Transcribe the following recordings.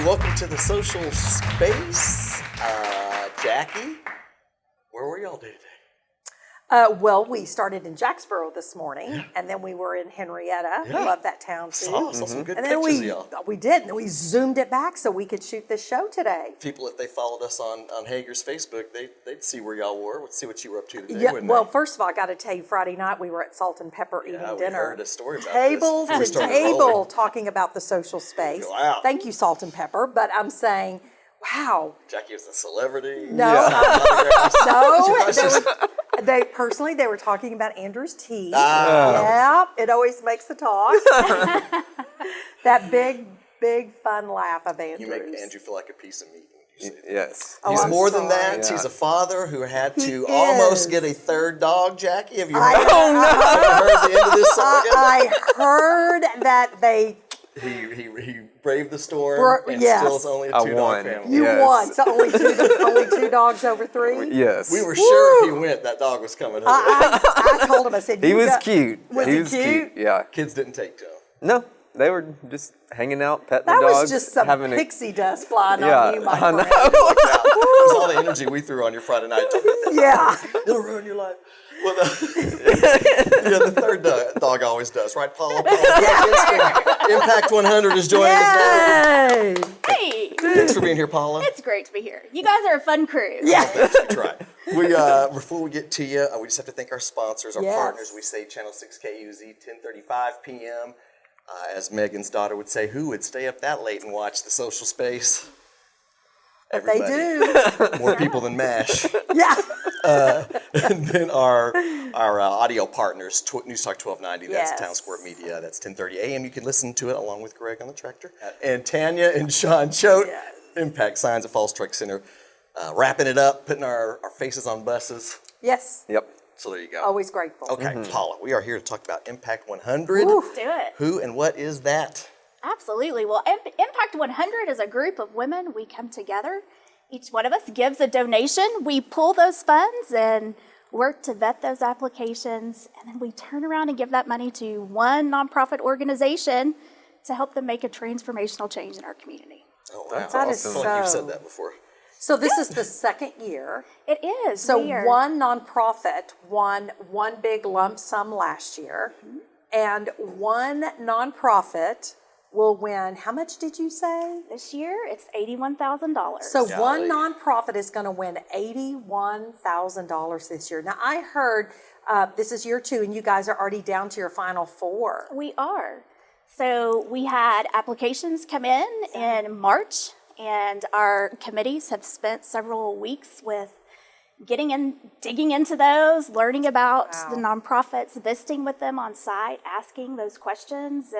Welcome to the social space. Jackie, where were y'all today? Well, we started in Jacksboro this morning, and then we were in Henrietta. Yeah. Love that town too. Saw some good And then pictures of y'all. we did, and then we zoomed it back so we could shoot this show today. People, if they followed us on Hager's Facebook, they'd see where y'all were, would see what you were up to today, Yeah. wouldn't Well, they? first of all, I got to tell you, Friday night we were at Salt and Pepper eating we dinner. heard a story about table this before we to started table, rolling. talking about the social space. Wow. Thank you, Salt and Pepper. But I'm saying, wow. Jackie was a celebrity. No, Autographs. no. They were talking about Andrew's teeth. Yeah, it always makes the talk. That big fun laugh of Andrew's. You make Andrew feel like a piece of meat. When you say that. Yes. Oh, He's I'm more than sorry. that. Yeah. He's a father who had He to almost is. get a third dog. Jackie, have you I heard? know. Have you heard the end of this saga? I heard that they. He braved the storm and yes. still is only a I two-dog won. family. You Yes. won. So only two dogs over three. Yes. We were sure if he went, that dog was coming home. I told him. I said He you was got- cute. Was he he was cute? Yeah. Kids didn't take to him. No, they were just hanging out, petting That the dogs. was just some having pixie dust flying Yeah, on you, my I know. friend. It was all the energy we threw on your Friday night. Yeah. It'll ruin your life. Well, the third dog always does, right, Paula? Impact100 is joining us now. Yay. Hey, Thanks for being here, Paula. it's great to be here. You guys are a fun crew. Yeah. That's right. We before we get to you, we just have to thank our sponsors, our Yes. partners. We say Channel 6KUZ, 10:35 p.m. As Megan's daughter would say, who would stay up that late and watch the social space? They Everybody. do. More people than MASH. Yeah. And then our audio partners, News Talk 1290, that's Yes. Town Square Media, that's 10:30 a.m. You can listen to it along with Greg on the tractor. And Tanya and Sean Choate, Yes. Impact Signs at Falls Truck Center. Wrapping it up, putting our faces on buses. Yes. Yep. So there you go. Always grateful. Okay, Paula, we are here to talk about Impact100. Let's do it. Who and what is that? Absolutely. Well, Impact 100 is a group of women. We come together. Each one of us gives a donation. We pull those funds and work to vet those applications. And then we turn around and give that money to one nonprofit organization to help them make a transformational change in our community. Oh, wow. That is I feel like you've so- said that before. So this is the second year. It is. So We are- one nonprofit won one big lump sum last year, and one nonprofit will win. How much did you say? This year, it's $81,000. So one Golly. nonprofit is going to win $81,000 this year. Now I heard this is year 2, and you guys are already down to your final 4. We are. So we had applications come in March, and our committees have spent several weeks with digging into those, learning about the nonprofits, visiting with them on site, asking those questions,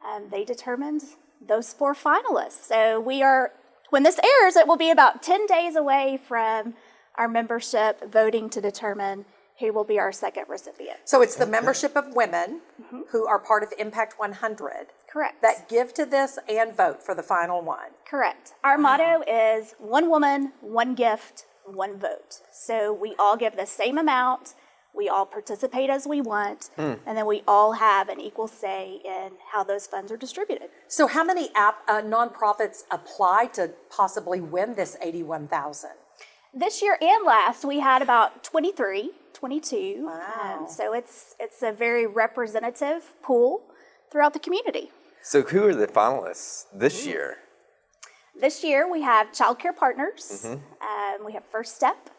and they determined those 4 finalists. So when this airs, it will be about 10 days away from our membership voting to determine who will be our second recipient. So it's the membership of women who are part of Impact 100 Correct. that give to this and vote for the final one. Correct. Our motto is one woman, one gift, one vote. So we all give the same amount, we all participate as we want, and then we all have an equal say in how those funds are distributed. So how many nonprofits apply to possibly win this $81,000? This year and last, we had about 22. Wow. So it's a very representative pool throughout the community. So who are the finalists this year? This year, we have Child Care Partners, we have First Step,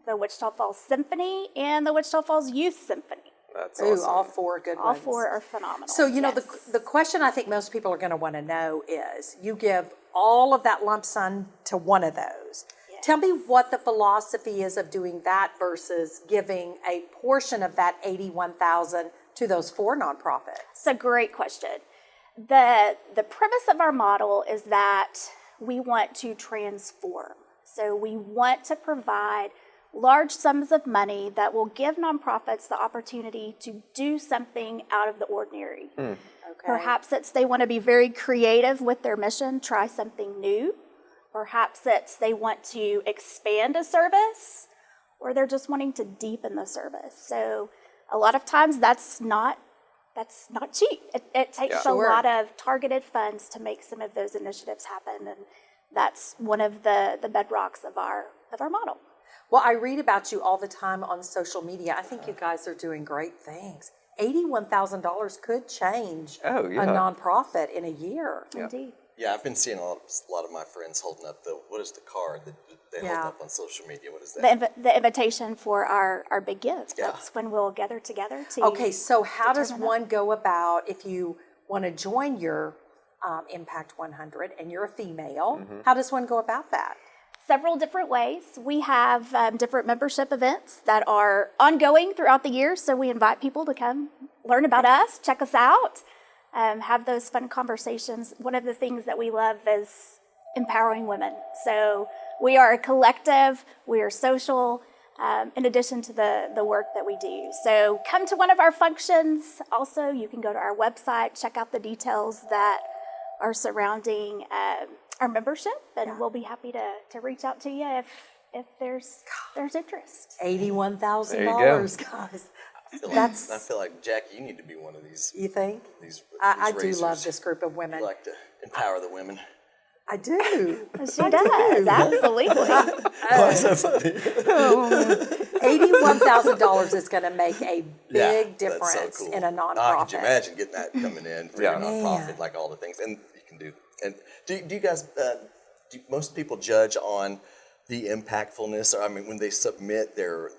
the Wichita Falls Symphony, and the Wichita Falls Youth Symphony. That's Ooh, awesome. all 4 good All ones. 4 are phenomenal. So, you know, Yes. the question I think most people are going to want to know is, you give all of that lump sum to one of those. Yes. Tell me what the philosophy is of doing that versus giving a portion of that $81,000 to those 4 nonprofits. It's a great question. The premise of our model is that we want to transform. So we want to provide large sums of money that will give nonprofits the opportunity to do something out of the ordinary. Okay. Perhaps it's they want to be very creative with their mission, try something new. Perhaps it's they want to expand a service, or they're just wanting to deepen the service. So a lot of times that's not that's not cheap. It takes a Sure. lot of targeted funds to make some of those initiatives happen, and that's one of the bedrocks of our model. Well, I read about you all the time on social media. I think you guys are doing great things. $81,000 could change a nonprofit in a year. Indeed. Yeah, I've been seeing a lot of my friends holding up what is the card that they hold up on social media? What is that? The invitation for our big give. Yeah. That's when we'll gather together to. Okay, so how does determine one go about if you want to join your Impact 100 and you're a female? How does one go about that? Several different ways. We have different membership events that are ongoing throughout the year, so we invite people to come learn about us, check us out, have those fun conversations. One of the things that we love is empowering women. So we are a collective, we are social, in addition to the work that we do. So come to one of our functions. Also, you can go to our website, check out the details that are surrounding our membership, and we'll be happy to reach out to you if there's interest. $81,000, guys. I feel like, Jackie, you need to be one of these. You think? These I do raisers. love this group of women. You like to empower the women. I do. She does, absolutely. Why is that funny? $81,000 is going to make a big That's so difference cool. in a Could nonprofit. you imagine getting that coming in for your nonprofit, like all the things, and you can do. And do you guys? Do most people judge on the impactfulness? Or, I mean, when they submit their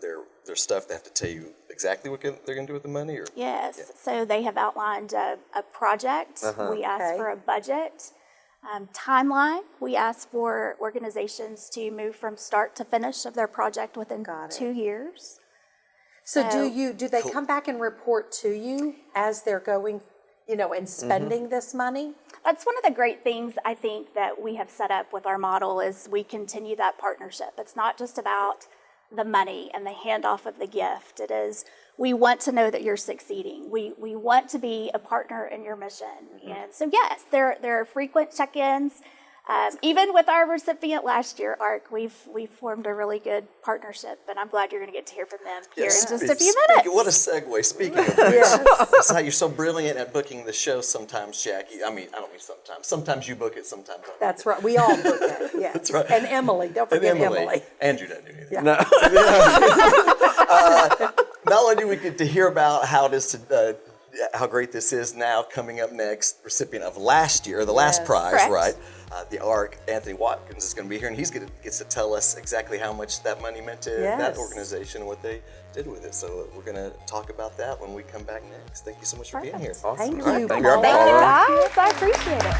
stuff, they have to tell you exactly what they're going to do with the money, or Yes, so they have outlined a project. We ask for a budget. Timeline, we ask for organizations to move from start to finish of their project within 2 years. So do they come back and report to you as they're going, and spending this money? That's one of the great things I think that we have set up with our model is we continue that partnership. It's not just about the money and the handoff of the gift. It is, we want to know that you're succeeding. We want to be a partner in your mission. And so yes, there are frequent check-ins. Even with our recipient last year, Arc, we've formed a really good partnership, and I'm glad you're going to get to hear from them here in just a few minutes. What a segue. Speaking of which, that's how you're so brilliant at booking the show sometimes, Jackie. I mean, I don't mean sometimes. Sometimes you book it, sometimes I don't. That's right. We all book it. Yeah. That's right. And Emily. Don't forget Emily. Andrew doesn't do anything. Yeah. Not only do we get to hear about how great this is now, coming up next, recipient of last year, the last prize, Correct. right? The Arc, Anthony Watkins, is going to be here, and gets to tell us exactly how much that money meant to that organization and what they did with it. So we're going to talk about that when we come back next. Thank you so much for being here. Awesome. Thank All right, you, thank Paula. Thank you, guys. I appreciate it.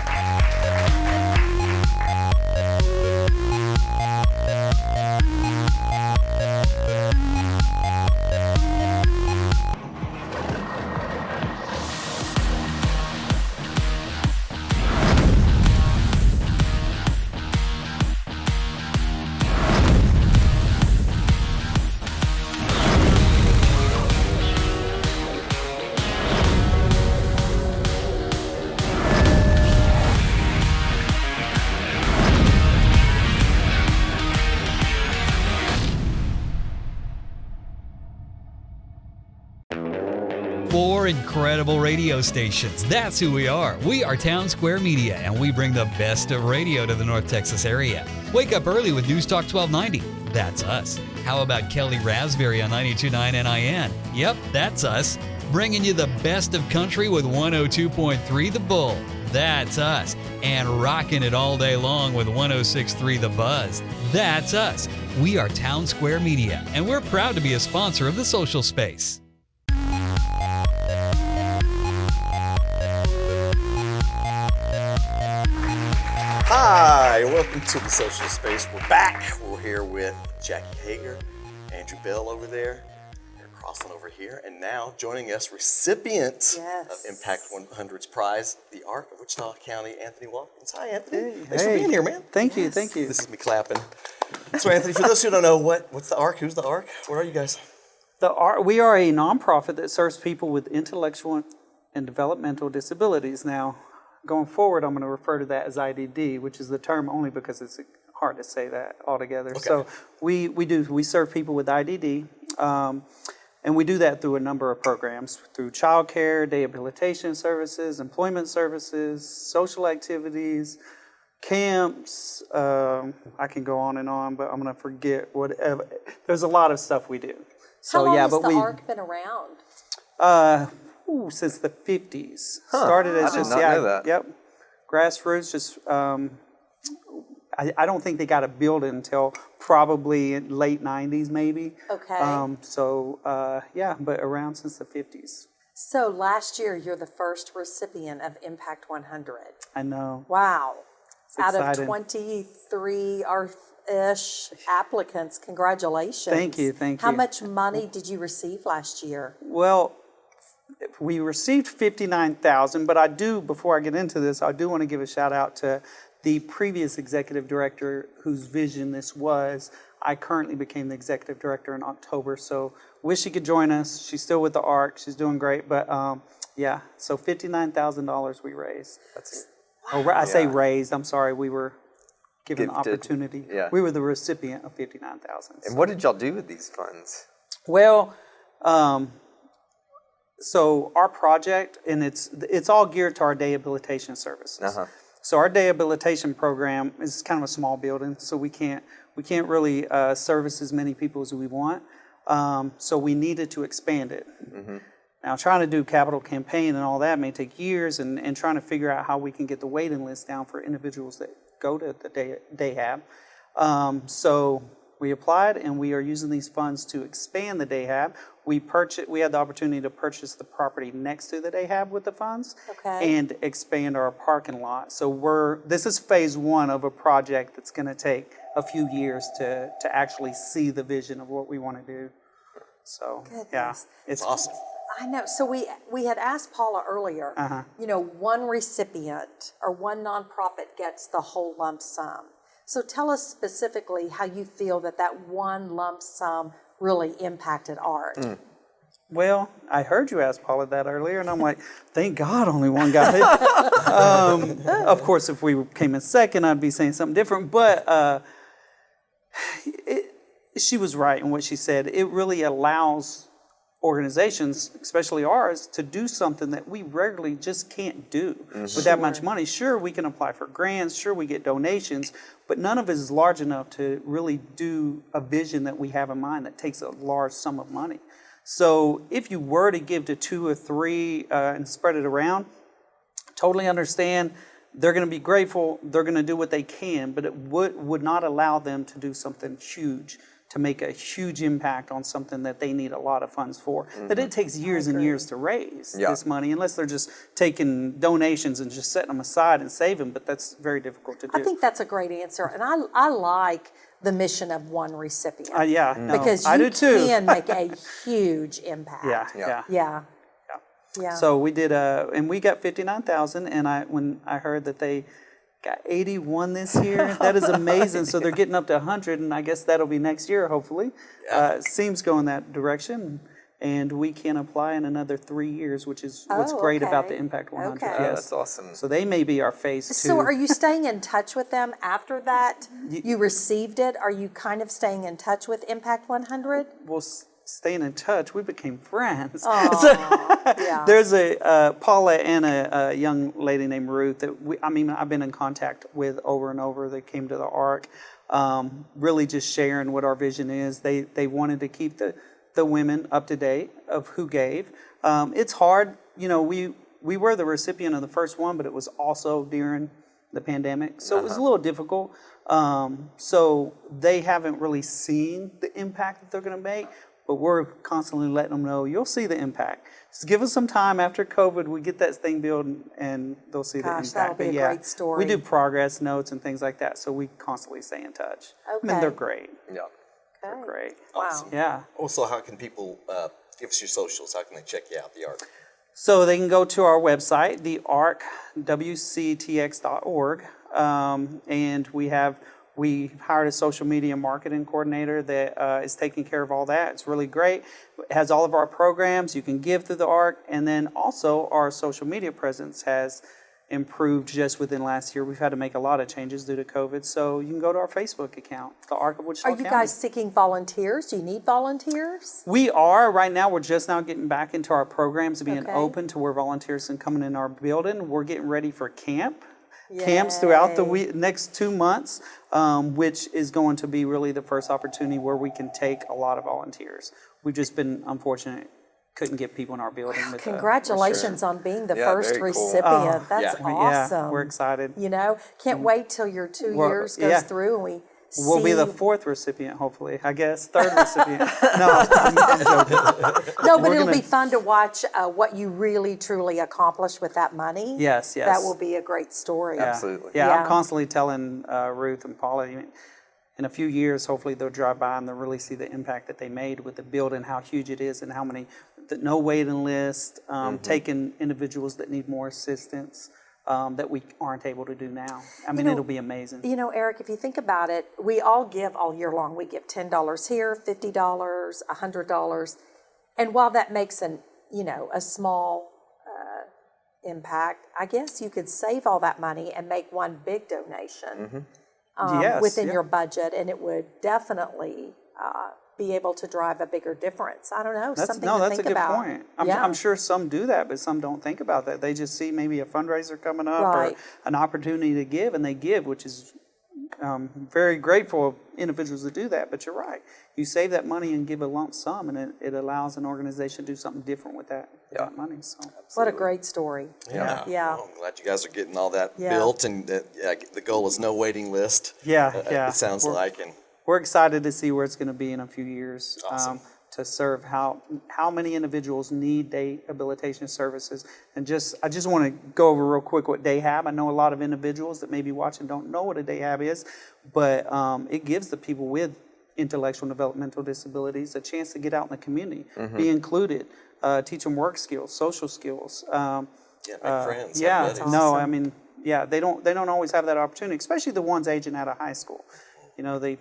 Four incredible radio stations. That's who we are. We are Town Square Media, and we bring the best of radio to the North Texas area. Wake up early with News Talk 1290. That's us. How about Kelly Raspberry on 92.9 NIN? Yep, that's us. Bringing you the best of country with 102.3 The Bull. That's us. And rocking it all day long with 106.3 The Buzz. That's us. We are Town Square Media, and we're proud to be a sponsor of the Social Space. Hi, welcome to the Social Space. We're back. We're here with Jackie Hager, Andrew Bell over there. They're crossing over here. And now joining us, recipient of Impact 100's prize, the Arc of Wichita County, Anthony Watkins. Hi, Anthony. Thanks for being here, man. Thank you, thank you. This is me clapping. So, Anthony, for those who don't know, what's the Arc? Who's the Arc? What are you guys? We are a nonprofit that serves people with intellectual and developmental disabilities. Now, going forward, I'm going to refer to that as IDD, which is the term only because it's hard to say that altogether. Okay. So we serve people with IDD. And we do that through a number of programs, through childcare, rehabilitation services, employment services, social activities, camps. I can go on, but I'm going to forget whatever. There's a lot of stuff we do. So How long yeah, has but the ARC been around? since the 50s. Started as I did just not know that. Yep, grassroots. Just I don't think they got a building until probably in late 90s, maybe. Okay. Yeah, but around since the 50s. So last year, you're the first recipient of Impact 100. I know. Wow. Out of exciting. 23-ish applicants, congratulations. Thank you, thank How you. much money did you receive last year? Well, we received $59,000, but I do, before I get into this, I do want to give a shout out to the previous executive director whose vision this was. I currently became the executive director in October, so wish she could join us. She's still with the ARC. She's doing great, but yeah, so $59,000 we raised. That's I say raised, I'm sorry, we were given the Gifted. opportunity. Yeah. We were the recipient of $59,000. And what did y'all do with these funds? Well, so our project, and it's all geared to our rehabilitation services. Uh-huh. So our rehabilitation program is kind of a small building, so we can't really service as many people as we want. So we needed to expand it. Mm-hmm. Now, trying to do capital campaign and all that may take years, and trying to figure out how we can get the waiting list down for individuals that go to the DayHab. So we applied, and we are using these funds to expand the DayHab. We had the opportunity to purchase the property next to the DayHab with the funds, Okay. and expand our parking lot. So this is phase one of a project that's going to take a few years to actually see the vision of what we want to do. So yeah, Goodness. it's Awesome. I know. So we had asked Paula earlier, one recipient or one nonprofit gets the whole lump sum. So tell us specifically how you feel that one lump sum really impacted art. Well, I heard you ask Paula that earlier, and I'm like, thank God only one got it. Of course, if we came in second, I'd be saying something different. But she was right in what she said. It really allows organizations, especially ours, to do something that we regularly just can't do with that much money. Sure, we can apply for grants, sure, we get donations, but none of it is large enough to really do a vision that we have in mind that takes a large sum of money. So if you were to give to 2 or 3 and spread it around, totally understand. They're going to be grateful, they're going to do what they can, but it would not allow them to do something huge, to make a huge impact on something that they need a lot of funds for. That it takes years and years to raise this money, unless they're just taking donations and just setting them aside and saving, but that's very difficult to do. I think that's a great answer, and I like the mission of one recipient. Yeah, no, because I you do too. can make a huge impact. Yeah. Yeah. So we did, and we got 59,000. And when I heard that they got 81 this year, that is amazing. So they're getting up to 100, and I guess that'll be next year, hopefully. Seems going that direction, and we can apply in another 3 years, which is what's great about the Impact 100. Okay. Yes. Oh, that's awesome. So they may be our phase 2. So are you staying in touch with them after that? You received it. Are you kind of staying in touch with Impact 100? Well, staying in touch, we became friends. Yeah. There's a Paula and a young lady named Ruth that I've been in contact with over and over. They came to the ARC, really just sharing what our vision is. They wanted to keep the women up to date of who gave. It's hard, we were the recipient of the first one, but it was also during the pandemic, so it was a little difficult. So they haven't really seen the impact that they're going to make. But we're constantly letting them know, you'll see the impact. Just give us some time after COVID, we get that thing built, and they'll see the impact. That'll be a great story. We do progress notes and things like that, so we constantly stay in touch. Okay. They're great. Yeah. They're great. Wow. Yeah. Also, how can people give us your socials? How can they check you out, the ARC? So they can go to our website, the ARC, 𝗂𝗇x.org, and we hired a social media marketing coordinator that is taking care of all that. It's really great. It has all of our programs. You can give through the ARC. And then also our social media presence has improved just within last year. We've had to make a lot of changes due to COVID. So you can go to our Facebook account, the Arc of Wichita Are you County. guys seeking volunteers? Do you need volunteers? We are. Right now, we're just now getting back into our programs, being Okay. open to where volunteers can come in our building. We're getting ready for camps throughout the next 2 months, which is going to be really the first opportunity where we can take a lot of volunteers. We've just been unfortunate, couldn't get people in our building. With Congratulations on being the Yeah, first very cool. recipient. That's yeah. awesome. Yeah, we're excited. You know, can't wait till your 2 Well, years goes yeah. through and we see. We'll be the 4th recipient, hopefully. I guess 3rd recipient. No, I'm joking. No, but We're it'll gonna- be fun to watch what you really, truly accomplish with that money. Yes, yes. That will be a great story. Absolutely. Yeah, Yeah. I'm constantly telling Ruth and Paula, in a few years, hopefully they'll drive by and they'll really see the impact that they made with the building, how huge it is, and how many, no waiting list, taking individuals that need more assistance that we aren't able to do now. I mean, it'll be amazing. You know, Eric, if you think about it, we all give all year long. We give $10 here, $50, $100. And while that makes a small impact, I guess you could save all that money and make one big donation Yes, within yeah. your budget, and it would definitely be able to drive a bigger difference. I don't know, something to that's think a good about. point. Yeah. I'm sure some do that, but some don't think about that. They just see maybe a fundraiser coming up Right. or an opportunity to give, and they give, which is very grateful of individuals that do that. But you're right. You save that money and give a lump sum, and it allows an organization to do something different with that money. So What a great story. Yeah. Yeah. Well, I'm glad you guys are getting all that Yeah. built, and the goal is no waiting list. yeah. It sounds like, and We're excited to see where it's going to be in a few years. Awesome. To serve how many individuals need day habilitation services. And I just want to go over real quick what 𝗍𝗶𝗃. I know a lot of individuals that may be watching don't know what a 𝗍𝗶𝗃 is, but it gives the people with intellectual and developmental disabilities a chance to get out in the community, be included, teach them work skills, social skills. make friends. Yeah, have buddies. no, I mean, they don't always have that opportunity, especially the ones aging out of high school. They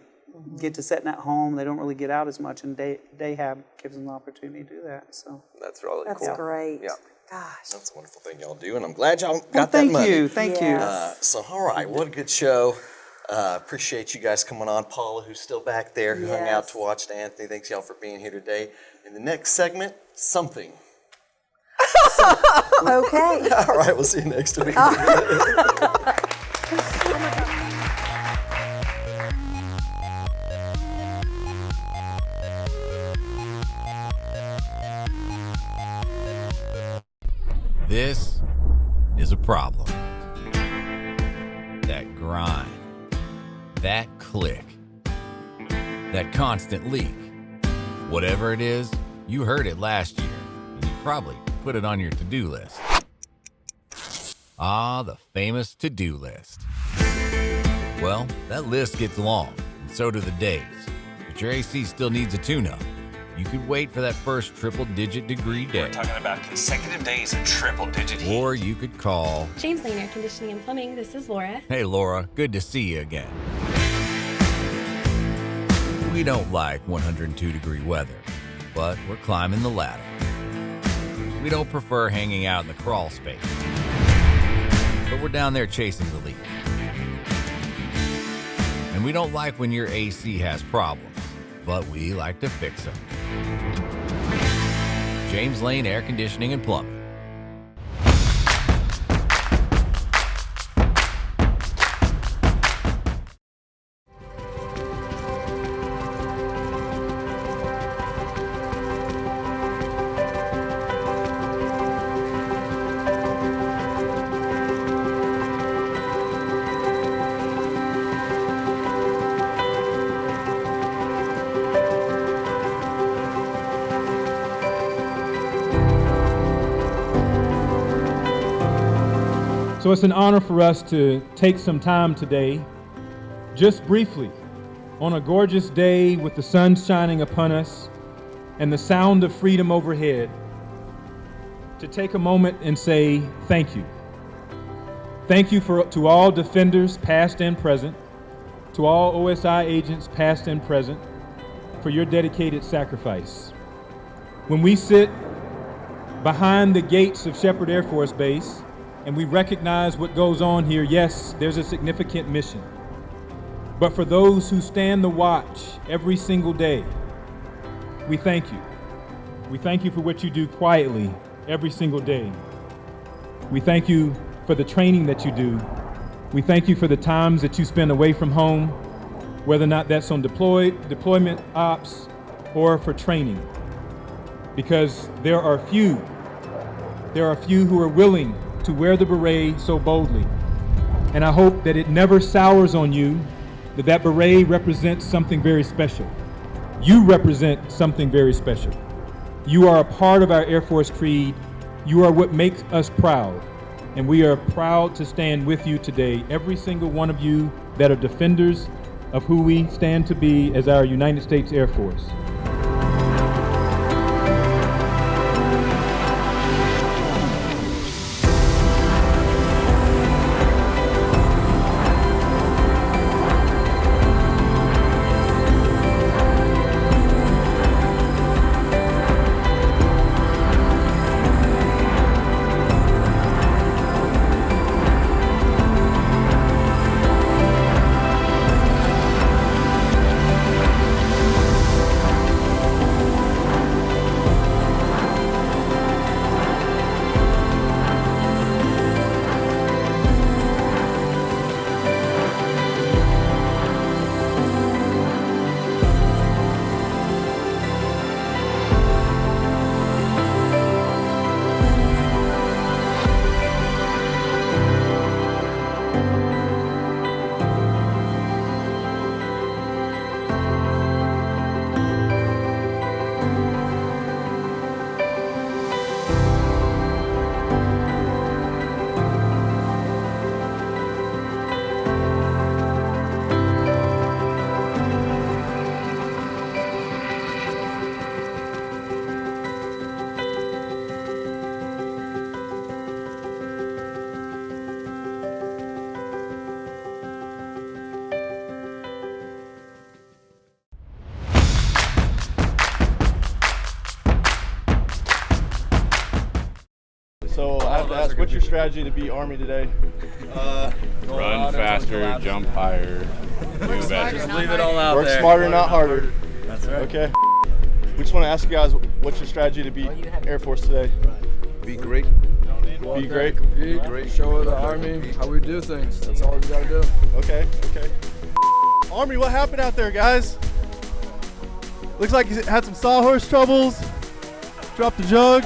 get to sitting at home, they don't really get out as much, and 𝗍𝗶𝗃 gives them the opportunity to do that. So That's really That's cool. great. Yeah. Gosh. That's a wonderful thing y'all do, and I'm glad y'all got that money. Thank you. Yes. So, all right, what a good show. Appreciate you guys coming on. Paula, who's still back there, who hung out Yes. to watch Anthony. Thanks y'all for being here today. In the next segment, something. Okay. All right, we'll see you next week. This is a problem. That grind, that click, that constant leak. Whatever it is, you heard it last year, and you probably put it on your to-do list. Ah, the famous to-do list. Well, that list gets long, and so do the days. But your AC still needs a tune-up. You could wait for that first triple-digit degree day. We're talking about consecutive days of triple-digit heat. Or you could call... James Lane Air Conditioning and Plumbing, this is Laura. Hey, Laura, good to see you again. We don't like 102-degree weather, but we're climbing the ladder. We don't prefer hanging out in the crawl space, but we're down there chasing the lead. And we don't like when your AC has problems, but we like to fix them. James Lane Air Conditioning and Plumbing. So it's an honor for us to take some time today, just briefly, on a gorgeous day with the sun shining upon us and the sound of freedom overhead, to take a moment and say thank you. Thank you to all defenders, past and present, to all OSI agents, past and present, for your dedicated sacrifice. When we sit behind the gates of Shepherd Air Force Base, and we recognize what goes on here, yes, there's a significant mission. But for those who stand the watch every single day, we thank you. We thank you for what you do quietly every single day. We thank you for the training that you do. We thank you for the times that you spend away from home, whether or not that's on deployment ops or for training. Because there are few who are willing to wear the beret so boldly. And I hope that it never sours on you, that beret represents something very special. You represent something very special. You are a part of our Air Force creed. You are what makes us proud. And we are proud to stand with you today, every single one of you that are defenders of who we stand to be as our United States Air Force. So I have to ask, what's your strategy to beat Army today? Run faster, jump higher, do better. Just leave it all out Work there. smarter, not harder. That's right. Okay. We just want to ask you guys, what's your strategy to beat Air Force today? Be great. Be great. Compete. Great. Show the Army how we do things. That's all we gotta do. Okay. Army, what happened out there, guys? Looks like you had some sawhorse troubles. Dropped the jug.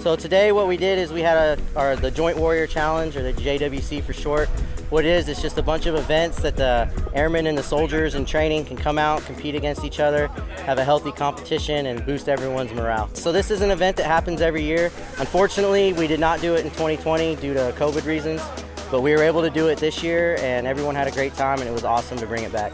So today what we did is we had the Joint Warrior Challenge, or the JWC for short. What it is, it's just a bunch of events that the airmen and the soldiers in training can come out, compete against each other, have a healthy competition, and boost everyone's morale. So this is an event that happens every year. Unfortunately, we did not do it in 2020 due to COVID reasons, but we were able to do it this year, and everyone had a great time, and it was awesome to bring it back.